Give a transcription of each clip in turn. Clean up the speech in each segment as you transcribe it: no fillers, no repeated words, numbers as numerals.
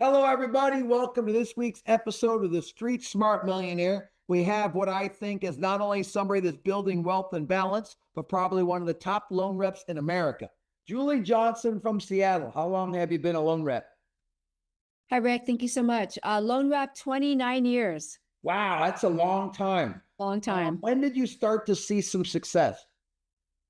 Hello, everybody. Welcome to this week's episode of the Street Smart Millionaire. We have what I think is not only somebody that's building wealth and balance, but probably one of the top loan reps in America. Julie Johnson from Seattle. How long have you been a loan rep? Hi, Rick. Thank you so much. Loan rep, 29 years. Wow, that's a long time. Long time. When did you start to see some success?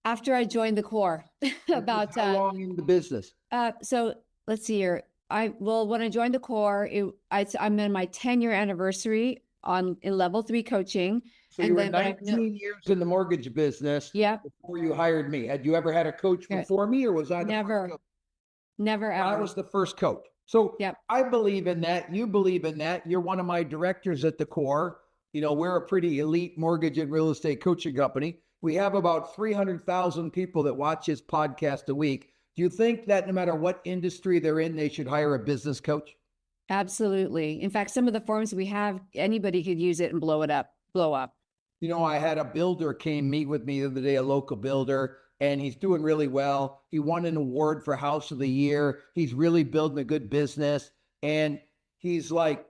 After I joined the Corps, about How long in the business? so let's see here. When I joined the Corps, I'm in my 10-year anniversary in level 3 coaching. So you were 19 years in the mortgage business. Yeah. Before you hired me. Had you ever had a coach before me, or was I the first coach? Never ever. I was the first coach. So yep. I believe in that. You believe in that. You're one of my directors at the Corps. You know, we're a pretty elite mortgage and real estate coaching company. We have about 300,000 people that watch this podcast a week. Do you think that no matter what industry they're in, they should hire a business coach? Absolutely. In fact, some of the forms we have, anybody could use it and blow up. You know, I had a builder came meet with me the other day, a local builder, and he's doing really well. He won an award for House of the Year. He's really building a good business. And he's like,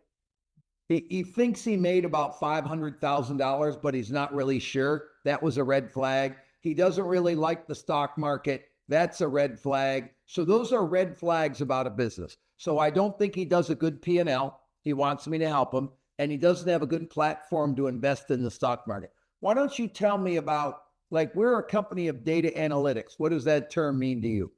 he thinks he made about $500,000, but he's not really sure. That was a red flag. He doesn't really like the stock market. That's a red flag. So those are red flags about a business. So I don't think he does a good P&L. He wants me to help him. And he doesn't have a good platform to invest in the stock market. Why don't you tell me about, like, we're a company of data analytics. What does that term mean to you?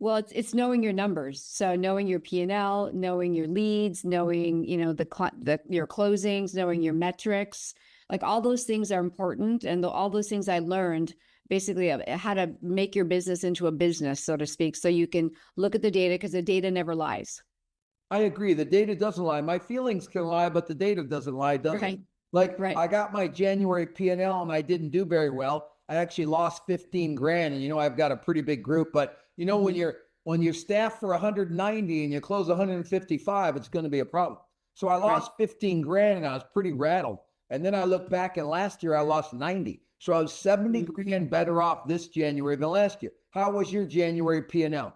Well, it's knowing your numbers. So knowing your P&L, knowing your leads, knowing, your closings, knowing your metrics, like all those things are important. And all those things I learned basically how to make your business into a business, so to speak. So you can look at the data, because the data never lies. I agree. The data doesn't lie. My feelings can lie, but the data doesn't lie, does it? Like, I got my January P&L and I didn't do very well. I actually lost 15 grand. And, I've got a pretty big group, but when you're staffed for 190 and you close 155, it's going to be a problem. So I lost 15 grand and I was pretty rattled. And then I look back, and last year I lost 90. So I was 70 grand better off this January than last year. How was your January P&L?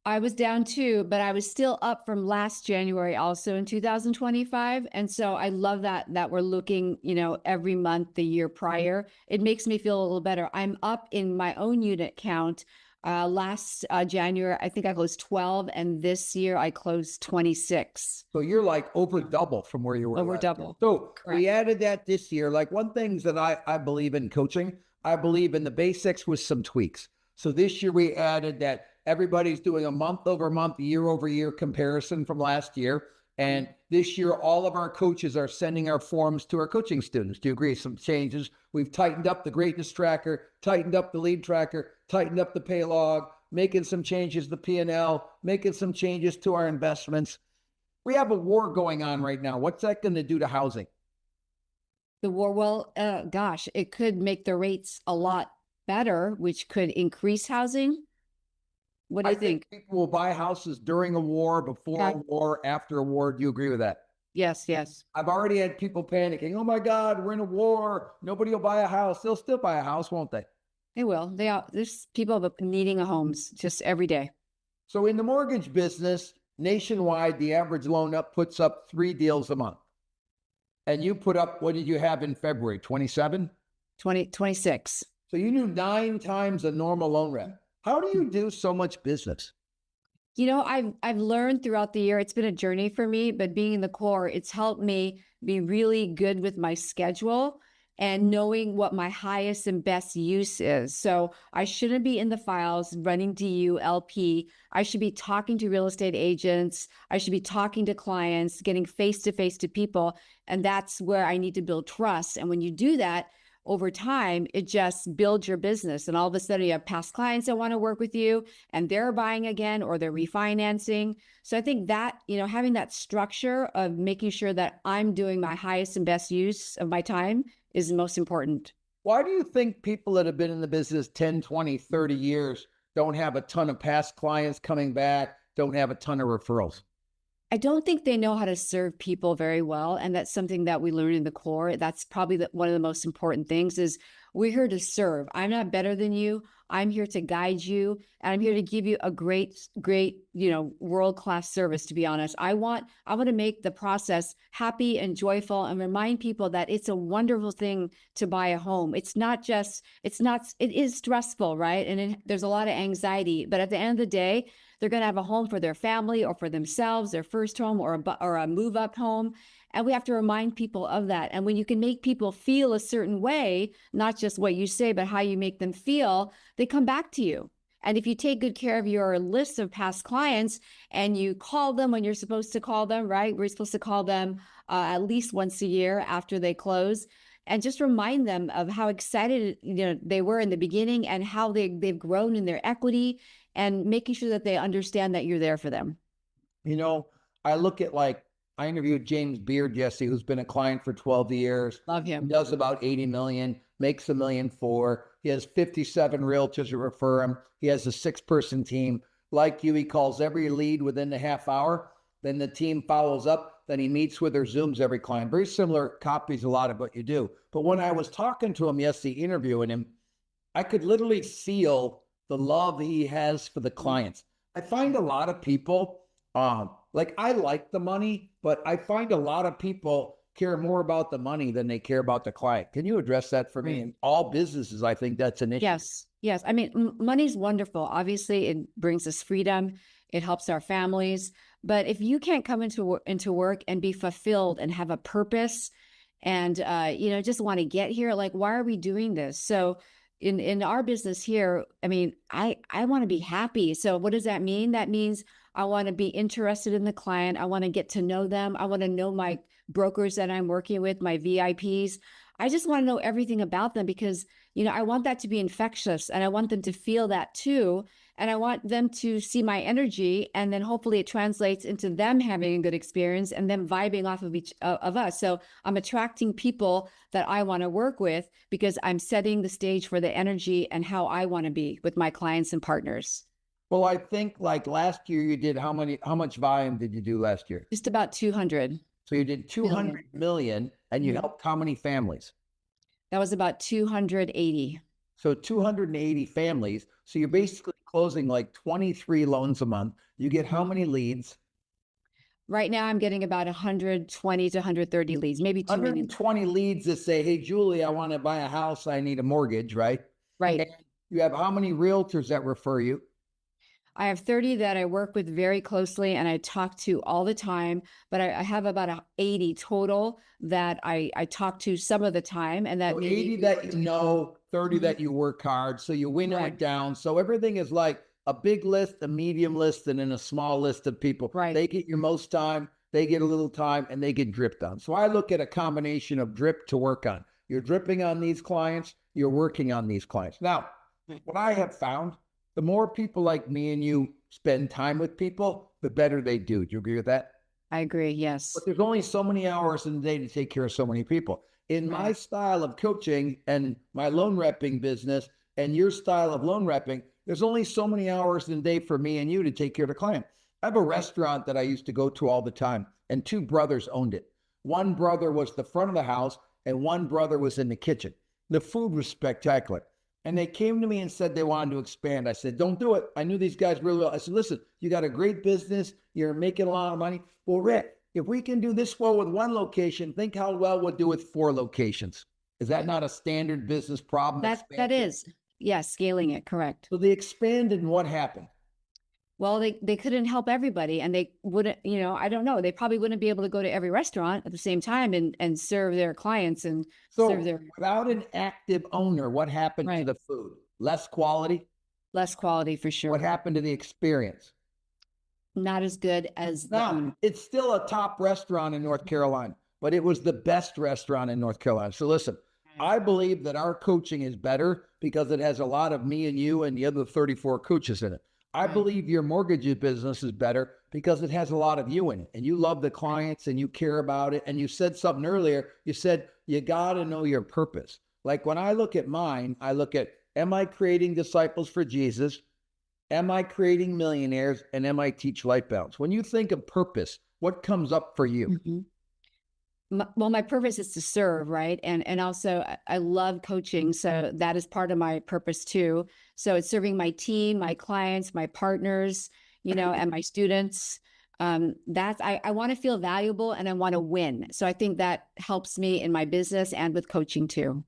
I was down too, but I was still up from last January also in 2025. And so I love that we're looking, every month the year prior. It makes me feel a little better. I'm up in my own unit count. Last January, I think I closed 12, and this year I closed 26. So you're like over double from where you were. Over double. So correct. We added that this year. Like, one thing that I believe in coaching, I believe in the basics with some tweaks. So this year we added that everybody's doing a month over month, year over year comparison from last year. And this year, all of our coaches are sending our forms to our coaching students. Do you agree? Some changes. We've tightened up the greatness tracker, tightened up the lead tracker, tightened up the pay log, making some changes to the P&L, making some changes to our investments. We have a war going on right now. What's that going to do to housing? The war, well, it could make the rates a lot better, which could increase housing. What do you think? People will buy houses during a war, before a war, after a war. Do you agree with that? Yes, yes. I've already had people panicking. Oh my God, we're in a war. Nobody will buy a house. They'll still buy a house, won't they? They will. There's people needing a homes just every day. So in the mortgage business, nationwide, the average loan puts up 3 deals a month. And you put up, what did you have in February? 27? 26. So you do 9 times a normal loan rep. How do you do so much business? I've learned throughout the year, it's been a journey for me, but being in the Corps, it's helped me be really good with my schedule and knowing what my highest and best use is. So I shouldn't be in the files running DU, LP. I should be talking to real estate agents. I should be talking to clients, getting face-to-face to people. And that's where I need to build trust. And when you do that, over time, it just builds your business. And all of a sudden you have past clients that want to work with you and they're buying again or they're refinancing. So I think that, having that structure of making sure that I'm doing my highest and best use of my time is the most important. Why do you think people that have been in the business 10, 20, 30 years don't have a ton of past clients coming back, don't have a ton of referrals? I don't think they know how to serve people very well, and that's something that we learn in the core. That's probably one of the most important things is we're here to serve. I'm not better than you. I'm here to guide you, and I'm here to give you a great, world-class service, to be honest. I want to make the process happy and joyful and remind people that it's a wonderful thing to buy a home. It is stressful, right? And there's a lot of anxiety, but at the end of the day, they're going to have a home for their family or for themselves, their first home or a move up home. And we have to remind people of that. And when you can make people feel a certain way, not just what you say, but how you make them feel, they come back to you. And if you take good care of your list of past clients and you call them when you're supposed to call them, right? We're supposed to call them at least once a year after they close, and just remind them of how excited they were in the beginning and how they've grown in their equity, and making sure that they understand that you're there for them. I look at I interviewed James Beard, Jesse, who's been a client for 12 years. Love He him. does about 80 million, makes $1.4 million. He has 57 realtors who refer him. He has a 6-person team. Like you, he calls every lead within the half hour. Then the team follows up. Then he meets with or Zooms every client. Very similar, copies a lot of what you do. But when I was talking to him yesterday, interviewing him, I could literally feel the love he has for the clients. I find a lot of people, I like the money, but I find a lot of people care more about the money than they care about the client. Can you address that for me? In all businesses, I think that's an issue. Yes. I mean, money's wonderful. Obviously, it brings us freedom. It helps our families. But if you can't come into work and be fulfilled and have a purpose and, just want to get here, why are we doing this? So in our business here, I mean, I want to be happy. So what does that mean? That means I want to be interested in the client. I want to get to know them. I want to know my brokers that I'm working with, my VIPs. I just want to know everything about them because, I want that to be infectious and I want them to feel that too. And I want them to see my energy, and then hopefully it translates into them having a good experience and them vibing off of each of us. So I'm attracting people that I want to work with because I'm setting the stage for the energy and how I want to be with my clients and partners. Well, I think last year you did how much volume did you do last year? Just about 200. So you did 200 million and you helped how many families? That was about 280. So 280 families. So you're basically closing 23 loans a month. You get how many leads? Right now, I'm getting about 120 to 130 leads, maybe too many. 120 leads that say, hey, Julie, I want to buy a house. I need a mortgage, right? Right. And you have how many realtors that refer you? I have 30 that I work with very closely and I talk to all the time, but I have about 80 total that I talk to some of the time. And that so 80 that 30 that you work hard. So you winnow it down. So everything is like a big list, a medium list, and then a small list of people. Right. They get your most time, they get a little time, and they get dripped on. So I look at a combination of drip to work on. You're dripping on these clients, you're working on these clients. Now, what I have found, the more people like me and you spend time with people, the better they do. Do you agree with that? I agree, yes. But there's only so many hours in the day to take care of so many people. In my style of coaching and my loan repping business and your style of loan repping, there's only so many hours in the day for me and you to take care of the client. I have a restaurant that I used to go to all the time, and 2 brothers owned it. One brother was the front of the house, and one brother was in the kitchen. The food was spectacular. And they came to me and said they wanted to expand. I said, don't do it. I knew these guys really well. I said, listen, you got a great business. You're making a lot of money. Well, Rick, if we can do this well with 1 location, think how well we'll do with 4 locations. Is that not a standard business problem? That is. Yes, scaling it, correct. So they expanded, and what happened? Well, they couldn't help everybody, and they wouldn't, I don't know. They probably wouldn't be able to go to every restaurant at the same time and serve their clients and serve their. Without an active owner, what happened to the food? Less quality? Less quality for sure. What happened to the experience? Not as good as the. It's still a top restaurant in North Carolina, but it was the best restaurant in North Carolina. So listen, I believe that our coaching is better because it has a lot of me and you and the other 34 coaches in it. I believe your mortgage business is better because it has a lot of you in it, and you love the clients and you care about it. And you said something earlier. You said, you got to know your purpose. Like when I look at mine, I look at, am I creating disciples for Jesus? Am I creating millionaires? And am I teach life balance? When you think of purpose, What comes up for you? Mhm. Well, my purpose is to serve, right? And also I love coaching, so that is part of my purpose too. So it's serving my team, my clients, my partners, and my students. I want to feel valuable and I want to win. So I think that helps me in my business and with coaching too.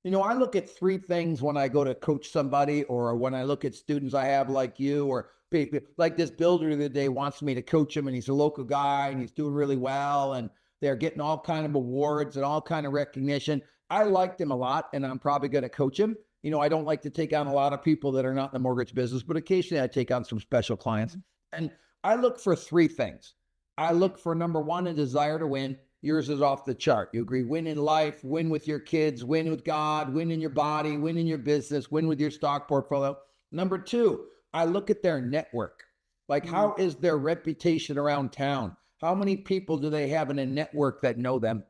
I look at three things when I go to coach somebody, or when I look at students I have like you, or people like this builder the other day wants me to coach him, and he's a local guy and he's doing really well, and they're getting all kind of awards and all kind of recognition. I liked him a lot, and I'm probably going to coach him. I don't like to take on a lot of people that are not in the mortgage business, but occasionally I take on some special clients. And I look for three things. I look for, number one, a desire to win. Yours is off the chart. You agree? Win in life, win with your kids, win with God, win in your body, win in your business, win with your stock portfolio. Number two, I look at their network. Like, how is their reputation around town? How many people do they have in a network that know them?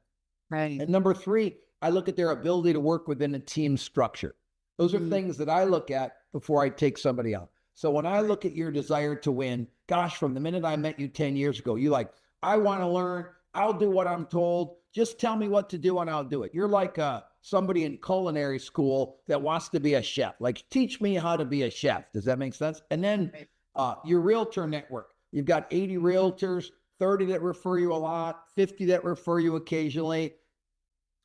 Right. And number three, I look at their ability to work within a team structure. Those are things that I look at before I take somebody out. So when I look at your desire to win, gosh, from the minute I met you 10 years ago, you like, I want to learn. I'll do what I'm told. Just tell me what to do and I'll do it. You're like somebody in culinary school that wants to be a chef. Like, teach me how to be a chef. Does that make sense? And then your realtor network. You've got 80 realtors, 30 that refer you a lot, 50 that refer you occasionally,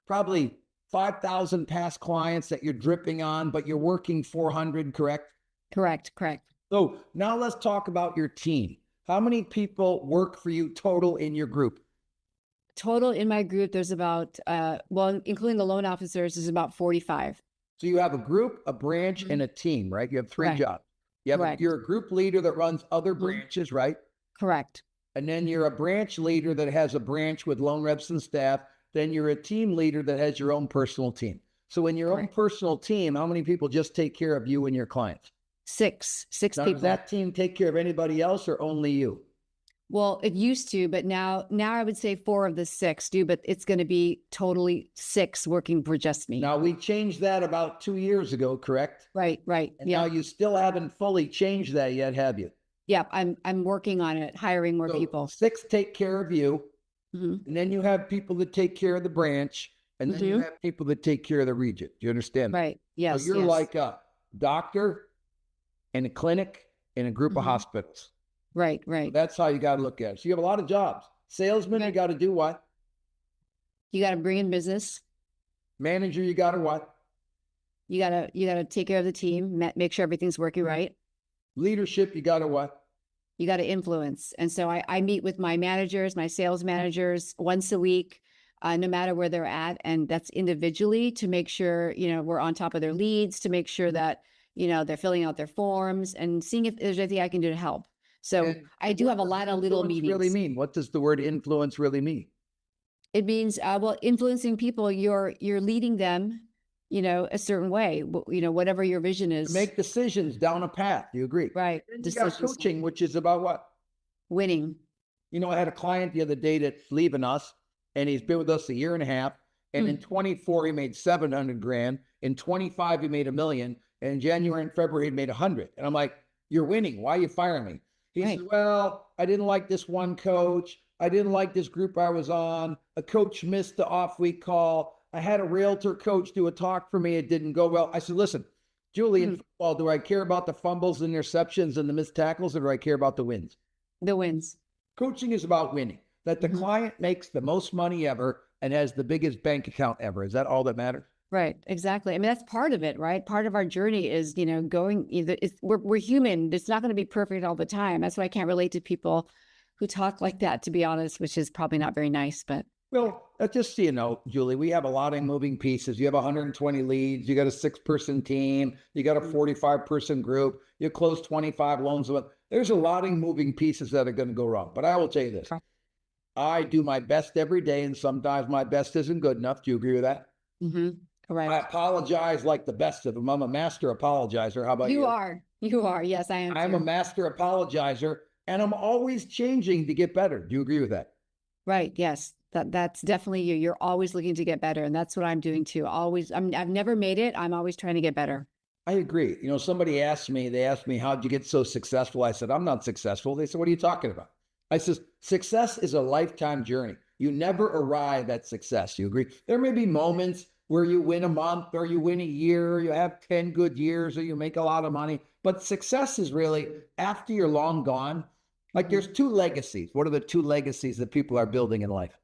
probably 5,000 past clients that you're dripping on, but you're working 400, correct? Correct. So now let's talk about your team. How many people work for you total in your group? Total in my group, there's about, well, including the loan officers, is about 45. So you have a group, a branch, and a team, right? You have three Correct. jobs. You're a group leader that runs other Mhm. branches, right? Correct. And then you're a branch leader that has a branch with loan reps and staff. Then you're a team leader that has your own personal team. So in your own Correct. personal team, how many people just take care of you and your clients? Six Now, people. does that team take care of anybody else or only you? Well, it used to, but now I would say 4 of the 6 do, but it's going to be totally 6 working for just me. Now, we changed that about 2 years ago, correct? Right. And now you still haven't fully changed that yet, have you? Yeah, I'm working on it, hiring more So people. 6 take care of you, Mhm. and then you have people that take care of the branch, and then you have people that take care of the region. Do you understand? Right. Yes. So you're yes. like a doctor in a clinic in a group of hospitals. Right. So that's how you got to look at it. So you have a lot of jobs. Salesman, you got to do what? You got to bring in business. Manager, you got to what? You gotta take care of the team, make sure everything's working right. Leadership, you got to what? You got to influence. And so I meet with my managers, my sales managers once a week, no matter where they're at. And that's individually to make sure, we're on top of their leads, to make sure that, they're filling out their forms and seeing if there's anything I can do to help. So And I do what have a does lot of little influence meetings. really mean? What does the word influence really mean? It means, well, influencing people, you're leading them, a certain way, whatever your vision To is. make decisions down a path. Do you agree? Right. Then you got coaching, which is about what? Winning. I had a client the other day that's leaving us, and he's been with us a year and a half. And in 24, he made 700 grand. In 25, he made $1 million. And in January and February, he made 100. And I'm like, you're winning. Why are you firing me? He Right. says, well, I didn't like this one coach. I didn't like this group I was on. A coach missed the off week call. I had a realtor coach do a talk for me. It didn't go well. I said, listen, Julie, in football, do I care about the fumbles and interceptions and the missed tackles, or do I care about the wins? The wins. Coaching is about winning, that the client makes the most money ever and has the biggest bank account ever. Is that all that matters? Right. Exactly. I mean, that's part of it, right? Part of our journey is, going either we're human. It's not going to be perfect all the time. That's why I can't relate to people who talk like that, to be honest, which is probably not very nice, but. Well, just so you know, Julie, we have a lot of moving pieces. You have 120 leads. You got a 6-person team. You got a 45-person group. You close 25 loans. There's a lot of moving pieces that are going to go wrong. But I will tell you this. I do my best every day, and sometimes my best isn't good enough. Do you agree with that? Correct. I apologize like the best of them. I'm a master apologizer. How about you? You are. Yes, I am. I'm a master apologizer, and I'm always changing to get better. Do you agree with that? Right. Yes. That's definitely you. You're always looking to get better. And that's what I'm doing too. Always. I've never made it. I'm always trying to get better. I agree. Somebody asked me, how'd you get so successful? I said, I'm not successful. They said, what are you talking about? I says, success is a lifetime journey. You never arrive at success. You agree? There may be moments where you win a month or you win a year, or you have 10 good years, or you make a lot of money. But success is really after you're long gone. Like there's two legacies. What are the two legacies that people are building in life?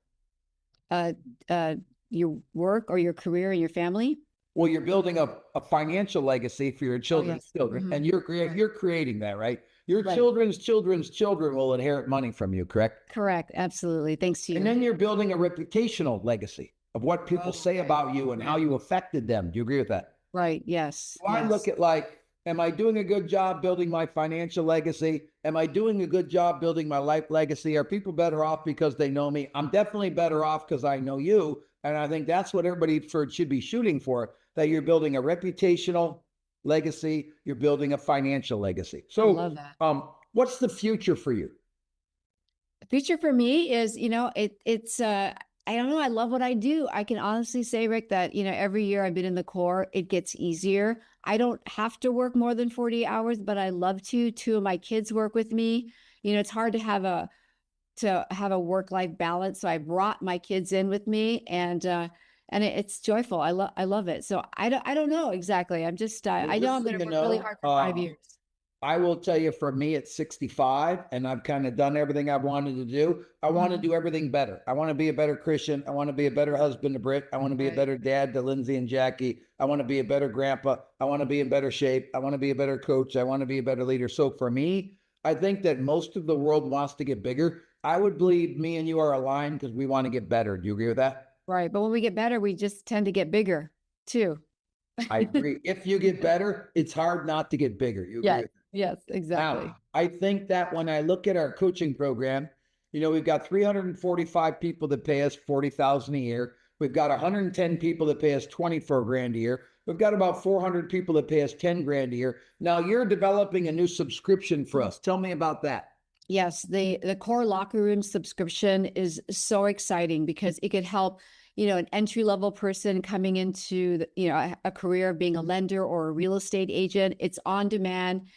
Uh, uh, your work or your career and your family. Well, you're building a financial legacy for your Oh, children's yes. children, Mhm. and you're Right. you're creating that, right? Your Right. children's children's children will inherit money from you, correct? Correct. Absolutely. Thanks to And you. then you're building a reputational legacy of what people say Okay. about you and how you affected them. Do you agree with that? Right. Yes. So I look Yes. at like, am I doing a good job building my financial legacy? Am I doing a good job building my life legacy? Are people better off because they know me? I'm definitely better off because I know you. And I think that's what everybody should be shooting for, that you're building a reputational legacy, you're building a financial legacy. I So, love that. what's the future for you? The future for me is, it's I don't know, I love what I do. I can honestly say, Rick, that, every year I've been in the Corps, it gets easier. I don't have to work more than 40 hours, but I love to. Two of my kids work with me. It's hard to have a work-life balance. So I brought my kids in with me, and it's joyful. I love it. So I don't know exactly. I'm just Well, I know just I'm so going to you work really know, hard for 5 years. I will tell you, for me, it's 65, and I've kind of done everything I've wanted to do. I want to Mhm. do everything better. I want to be a better Christian. I want to be a better husband to Britt. I want to be a Right. better dad to Lindsay and Jackie. I want to be a better grandpa. I want to be in better shape. I want to be a better coach. I want to be a better leader. So for me, I think that most of the world wants to get bigger. I would believe me and you are aligned because we want to get better. Do you agree with that? Right. But when we get better, we just tend to get bigger too. I agree. If you get better, it's hard not to get bigger. You agree Yes. with Yes, Now, exactly. I think that when I look at our coaching program, we've got 345 people that pay us 40,000 a year. We've got 110 people that pay us 24 grand a year. We've got about 400 people that pay us 10 grand a year. Now you're developing a new subscription for us. Tell me about that. Yes, the core locker room subscription is so exciting because it could help, an entry level person coming into a career of being a lender or a real estate agent. It's on demand.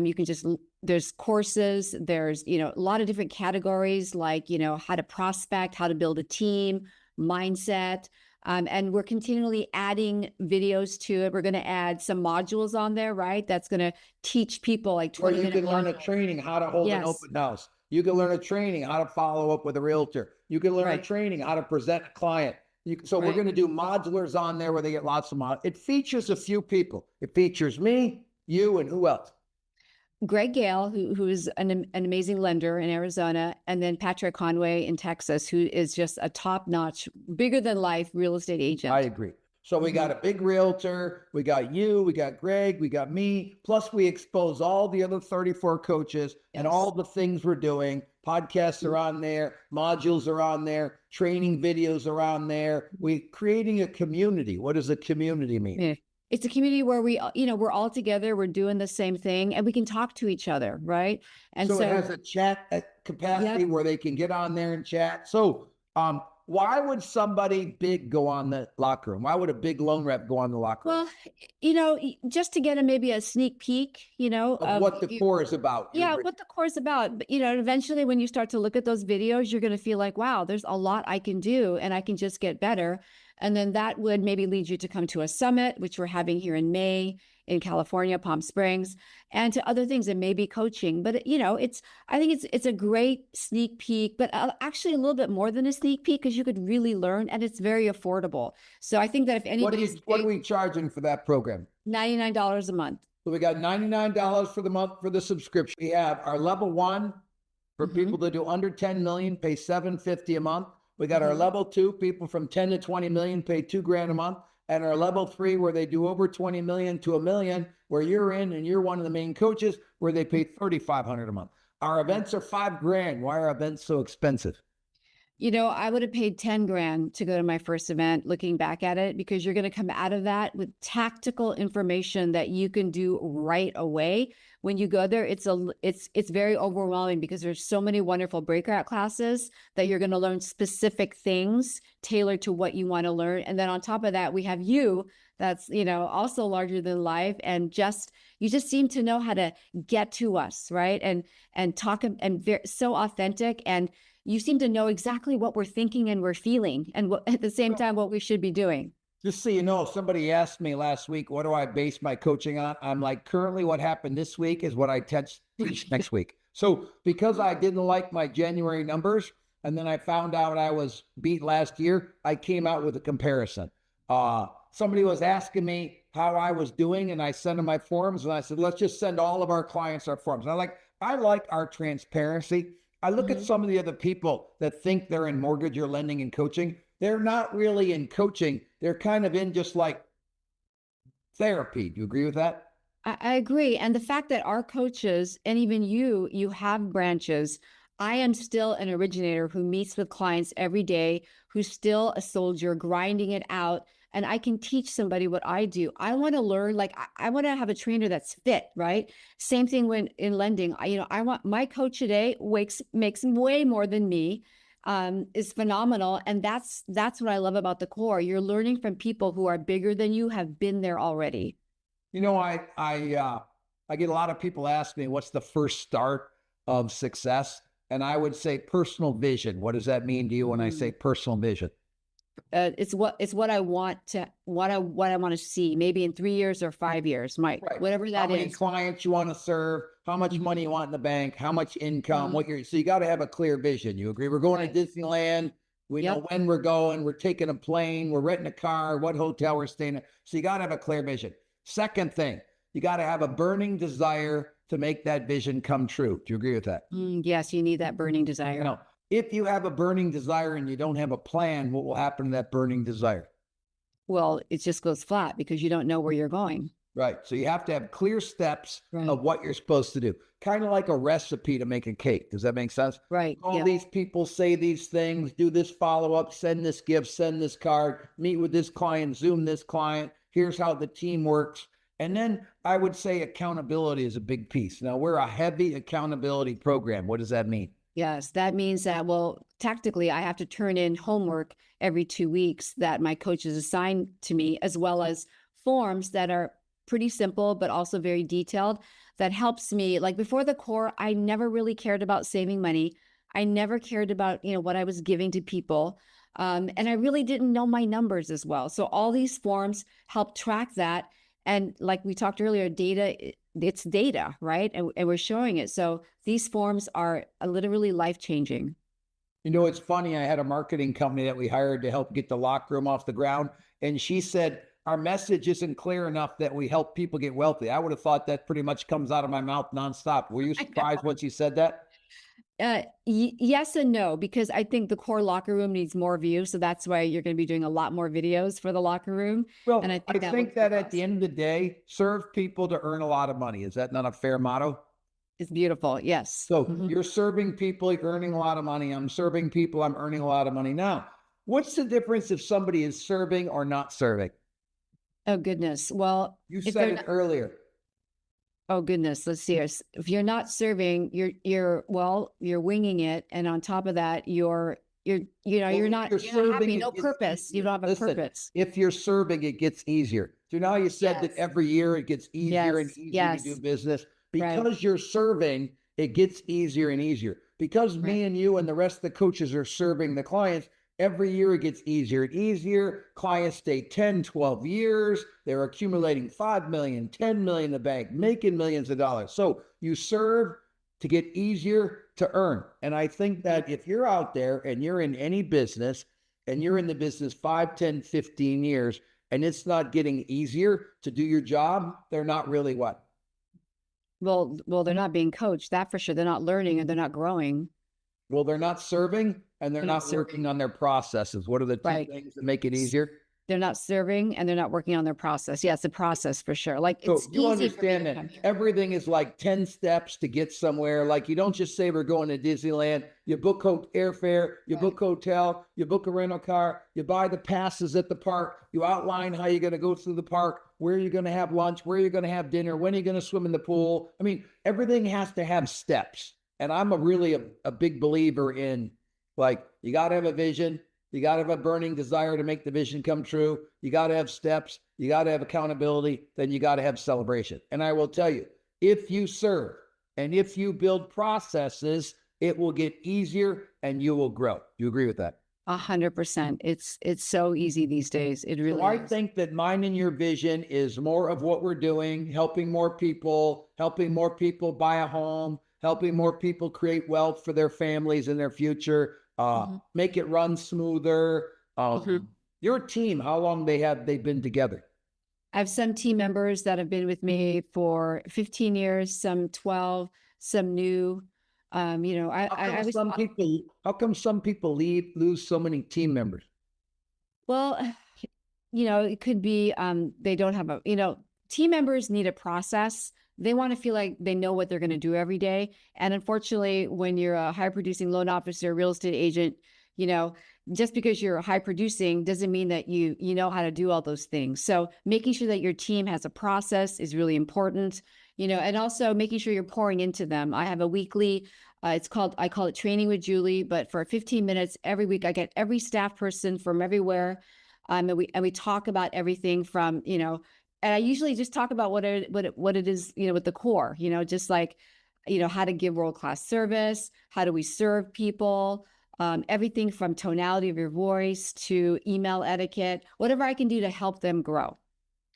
You can just there's courses, there's a lot of different categories like how to prospect, how to build a team, mindset. And we're continually adding videos to it. We're going to add some modules on there, right? That's going to teach people like Or 20 you minute can learn a modules. training how to hold an Yes. open house. You can learn a training how to follow up with a realtor. You can learn a Right. training how to present a client. So we're Right. going to do modulars on there where they get lots of It features a few people. It features me, you, and who else? Greg Gale, who is an amazing lender in Arizona, and then Patrick Conway in Texas, who is just a top-notch, bigger than life real estate I agent. agree. So we got Mhm. a big realtor, we got you, we got Greg, we got me. Plus, we expose all the other 34 coaches and all Yes. the things we're doing. Podcasts are on there, modules are on there, training videos are on there. We're creating a community. What does a community mean? Yeah. It's a community where we're all together, we're doing the same thing, and we can talk to each other, right? And So it so, has a chat capacity yep. where they can get on there and chat. So, why would somebody big go on the locker room? Why would a big loan rep go on the locker room? Well, just to get maybe a sneak peek, Of of what the core is about. You yeah, agree? what the course about. But eventually when you start to look at those videos, you're going to feel like, wow, there's a lot I can do and I can just get better. And then that would maybe lead you to come to a summit, which we're having here in May in California, Palm Springs, and to other things and maybe coaching. But I think it's a great sneak peek, but actually a little bit more than a sneak peek because you could really learn and it's very affordable. So I think that if anybody's What are we charging for that program? $99 a month. So we got $99 for the month for the subscription. We have our level one for people Mhm. that do under 10 million, pay 750 a month. We got our Mhm. level two, people from 10 to 20 million, pay 2 grand a month. And our level three, where they do over 20 million to a million, where you're in and you're one of the main coaches, where they pay 3,500 a month. Our events are 5 grand. Why are events so expensive? You know, I would have paid 10 grand to go to my first event looking back at it, because you're going to come out of that with tactical information that you can do right away. When you go there, it's very overwhelming because there's so many wonderful breakout classes that you're going to learn specific things tailored to what you want to learn. And then on top of that, we have you that's, also larger than life, and you just seem to know how to get to us, right? And talk, and so authentic, and you seem to know exactly what we're thinking and we're feeling, and at the same time, what we should be doing. Just so you know, somebody asked me last week, what do I base my coaching on? I'm like, currently what happened this week is what I teach next week. So because I didn't like my January numbers, and then I found out I was beat last year, I came out with a comparison. Somebody was asking me how I was doing, and I sent them my forms, and I said, let's just send all of our clients our forms. And I like our transparency. I look at some of the other people that think they're in mortgage or lending and coaching. They're not really in coaching. They're kind of in just like therapy. Do you agree with that? I agree. And the fact that our coaches, and even you have branches. I am still an originator who meets with clients every day, who's still a soldier grinding it out. And I can teach somebody what I do. I want to learn, like, I want to have a trainer that's fit, right? Same thing when in lending. I want my coach today makes way more than me, is phenomenal. And that's what I love about the core. You're learning from people who are bigger than you, have been there already. I get a lot of people ask me, what's the first start of success? And I would say personal vision. What does that mean to you when I say personal vision? It's what I want to see, maybe in 3 years or 5 years, Mike, Right. whatever that How many is. clients you want to serve, how much money you want in the bank, how much income, so you got to have a clear vision. You agree? We're going Right. to Disneyland. We know Yep. when we're going, we're taking a plane, we're renting a car, what hotel we're staying at. So you got to have a clear vision. Second thing, you got to have a burning desire to make that vision come true. Do you agree with that? Yes, you need that burning desire. If you have a burning desire and you don't have a plan, what will happen to that burning desire? Well, it just goes flat because you don't know where you're going. Right. So you have to have clear steps Right. of what you're supposed to do. Kind of like a recipe to make a cake. Does that make sense? Right. All Yeah. these people say these things, do this follow-up, send this gift, send this card, meet with this client, Zoom this client. Here's how the team works. And then I would say accountability is a big piece. Now, we're a heavy accountability program. What does that mean? Yes, that means that, well, tactically, I have to turn in homework every 2 weeks that my coaches assign to me, as well as forms that are pretty simple, but also very detailed. That helps me. Like before the core, I never really cared about saving money. I never cared about, what I was giving to people. And I really didn't know my numbers as well. So all these forms help track that. And like we talked earlier, it's data, right? And we're showing it. So these forms are literally life-changing. It's funny. I had a marketing company that we hired to help get the locker room off the ground. And she said, our message isn't clear enough that we help people get wealthy. I would have thought that pretty much comes out of my mouth nonstop. Were you surprised when she said that? Yes and no, because I think the core locker room needs more views. So that's why you're going to be doing a lot more videos for the locker room. Well, And I think works that for at us. the end of the day, serve people to earn a lot of money. Is that not a fair motto? It's beautiful. Yes. So Mhm. you're serving people, you're earning a lot of money. I'm serving people, I'm earning a lot of money. Now, what's the difference if somebody is serving or not serving? Oh, goodness. Well, You if said they're it not, earlier. oh, goodness. Let's see. If you're not serving, you're winging it. And on top of that, Well, you're if not you're having serving, no it gets purpose. You easier. don't have a Listen, purpose. if you're serving, it gets easier. So now you said that Yes. every year it gets easier and Yes. easier to do Yes. business. Right. Because you're serving, it gets easier and easier. Because Right. me and you and the rest of the coaches are serving the clients, every year it gets easier and easier. Clients stay 10, 12 years. They're accumulating 5 million, 10 million in the bank, making millions of dollars. So you serve to get easier to earn. And I think that if you're out there and you're in any business and you're in the business 5, 10, 15 years, and it's not getting easier to do your job, they're not really what? Well, they're not being coached, that for sure. They're not learning and they're not growing. Well, they're not serving and they're They're not not serving. working on their processes. What are the two Right. things that make it easier? they're not serving and they're not working on their process. Yeah, it's a process for sure. Like So it's you easy for me understand to that come here. everything is like 10 steps to get somewhere. Like you don't just say we're going to Disneyland. You book airfare, you book hotel, you book a rental car, you buy the passes at the park, you outline how you're going to go through the park, where you're going to have lunch, where you're going to have dinner, when you're going to swim in the pool. I mean, everything has to have steps. And I'm a big believer in like, you got to have a vision. You got to have a burning desire to make the vision come true. You got to have steps. You got to have accountability. Then you got to have celebration. And I will tell you, if you serve and if you build processes, it will get easier and you will grow. Do you agree with that? 100%. It's so easy these days. It really So I is. think that mine and your vision is more of what we're doing, helping more people buy a home, helping more people create wealth for their families and their future, Mhm. make it run smoother. Mhm. Your team, how long they've been together? I have some team members that have been with me for 15 years, some 12, some new. You know, How come some people lose so many team members? well, you know, it could be they don't have a, you know, team members need a process. They want to feel like they know what they're going to do every day. And unfortunately, when you're a high producing loan officer, real estate agent, you know, just because you're high producing doesn't mean that you know how to do all those things. So making sure that your team has a process is really important, you know, and also making sure you're pouring into them. I have a weekly I call it training with Julie, but for 15 minutes every week, I get every staff person from everywhere. And we talk about everything from, you know, and I usually just talk about what it is, you know, with the core, you know, just like, you know, how to give world class service, how do we serve people, everything from tonality of your voice to email etiquette, whatever I can do to help them grow.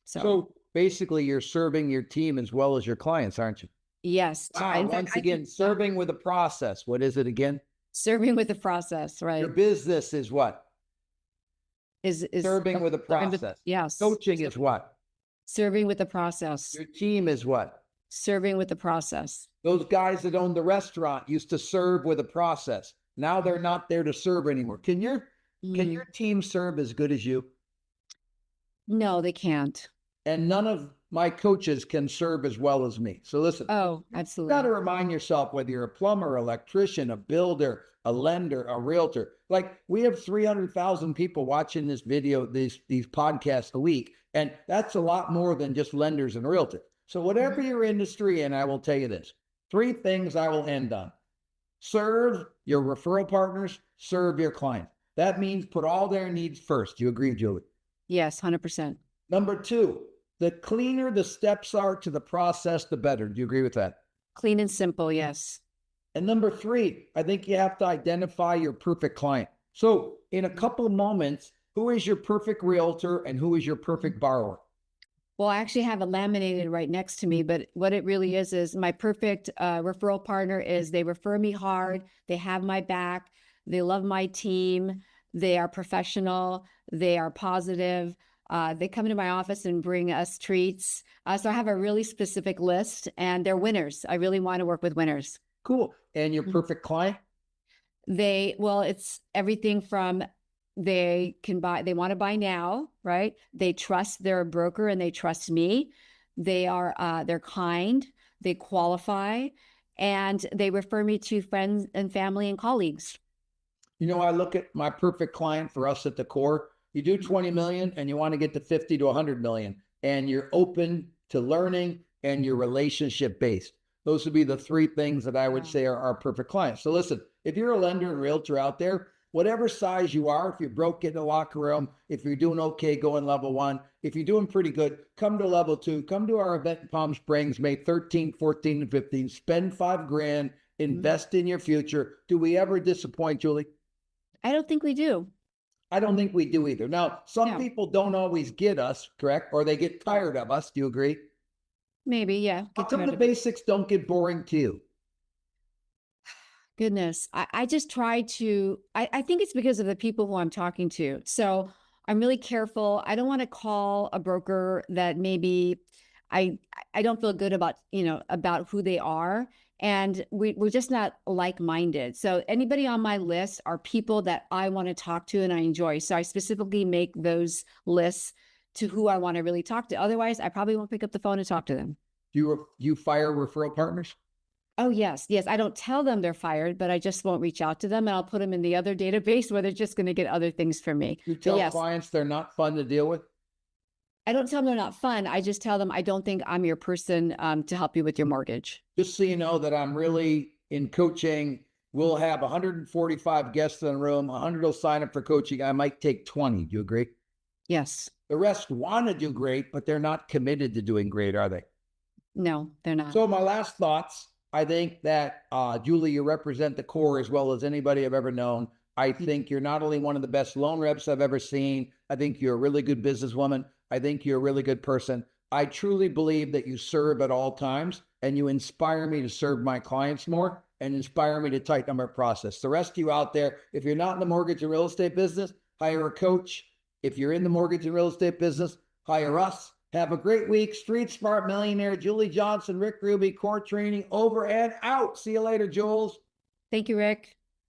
So So basically, you're serving your team as well as your clients, aren't you? yes, Wow. in fact, Once again, serving with a process. What is it again? serving with the process, Your right? business is what? Is Serving with a serving with, process. yes, Coaching is what? serving with the process, Your team is what? serving with the process. Those guys that owned the restaurant used to serve with a process. Now they're not there to serve anymore. Can Mhm. your team serve as good as you? No, they can't. And none of my coaches can serve as well as me. So listen, Oh, you got to absolutely. remind yourself whether you're a plumber, electrician, a builder, a lender, a realtor. Like we have 300,000 people watching this video, these podcasts a week, and that's a lot more than just lenders and realtors. So whatever your industry, and I will tell you this, three things I will end on. Serve your referral partners, serve your clients. That means put all their needs first. Do you agree, Julie? Yes, 100%. Number two, the cleaner the steps are to the process, the better. Do you agree with that? Clean and simple, yes. And number three, I think you have to identify your perfect client. So, in a couple of moments, who is your perfect realtor and who is your perfect borrower? Well, I actually have it laminated right next to me, but what it really is my perfect referral partner is they refer me hard, they have my back, they love my team, they are professional, they are positive. They come into my office and bring us treats. So I have a really specific list, and they're winners. I really want to work with winners. Cool. And your perfect client? Well, it's everything from they want to buy now, right? They trust their broker and they trust me. They're kind, they qualify, and they refer me to friends and family and colleagues. You know, I look at my perfect client for us at the core. You do 20 million and you want to get to 50 to 100 million, and you're open to learning and you're relationship based. Those would be the three things that I would say are our perfect clients. So listen, if you're a lender and realtor out there, whatever size you are, if you're broke, get in the locker room. If you're doing okay, go in level one. If you're doing pretty good, come to level two. Come to our event in Palm Springs, May 13, 14, and 15. Spend $5,000, invest in your future. Do we ever disappoint, Julie? I don't think we do. I don't think we do either. Now, some No, people don't always get us, correct? Or they get tired of us. Do you agree? maybe, yeah. How Get come tired the of it. basics don't get boring to you? Goodness. I just try to, I think it's because of the people who I'm talking to. So I'm really careful. I don't want to call a broker that maybe I I don't feel good about, you know, about who they are. and we're just not like-minded. So anybody on my list are people that I want to talk to and I enjoy. So I specifically make those lists to who I want to really talk to. Otherwise, I probably won't pick up the phone and talk to them. Do you fire referral partners? Oh, yes. Yes. I don't tell them they're fired, but I just won't reach out to them, and I'll put them in the other database where they're just going to get other things from me. You But tell yes, clients they're not fun to deal with? I don't tell them they're not fun. I just tell them I don't think I'm your person to help you with your mortgage. Just so you know that I'm really in coaching. We'll have 145 guests in the room. 100 will sign up for coaching. I might take 20. Do you agree? Yes. The rest want to do great, but they're not committed to doing great, are they? No, they're not. So my last thoughts, I think that, Julie, you represent the core as well as anybody I've ever known. I think you're not only one of the best loan reps I've ever seen, I think you're a really good businesswoman. I think you're a really good person. I truly believe that you serve at all times, and you inspire me to serve my clients more and inspire me to tighten up my process. The rest of you out there, if you're not in the mortgage and real estate business, hire a coach. If you're in the mortgage and real estate business, hire us. Have a great week. Street Smart Millionaire, Julie Johnson, Rick Ruby, Core Training, over and out. See you later, Jules. Thank you, Rick.